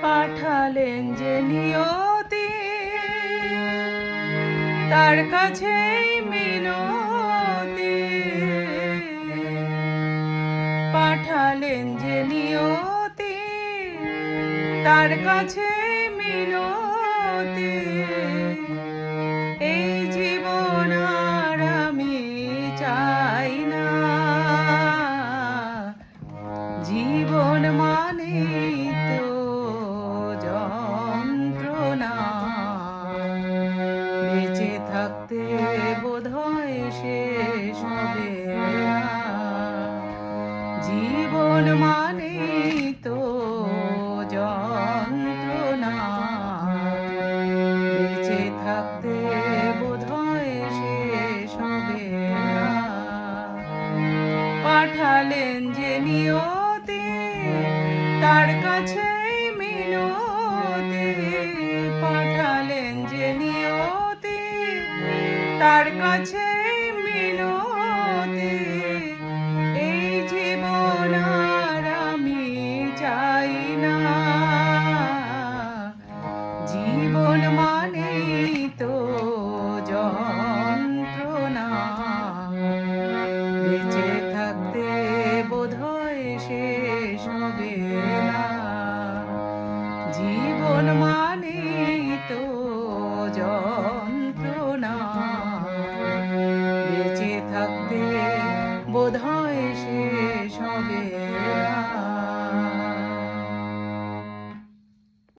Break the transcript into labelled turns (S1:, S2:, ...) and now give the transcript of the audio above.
S1: পাঠালেন যে নিয়তি, তার কাছেই মিনতি। পাঠালেন যে নিয়তি, তার কাছে মিনতি। এই জীবন আর আমি চাই না, জীবন মানে তো যন্ত্রণা। বেঁচে থাকতে বোধহয় শেষ হবে না, জীবন মানে তো যন্ত্রণা। বেঁচে থাকতে বোধহয় শেষ হবে না। পাঠালেন যে নিয়তি, তার কাছে মিনতি। পাঠালেন যে নিয়তি, তার কাছে মিনতি। এই জীবন আর আমি চাই না, জীবন মানেই তো যন্ত্রণা। বেঁচে থাকতে বোধহয় শেষ হবে না, জীবন মানেই তো যন্ত্রণা।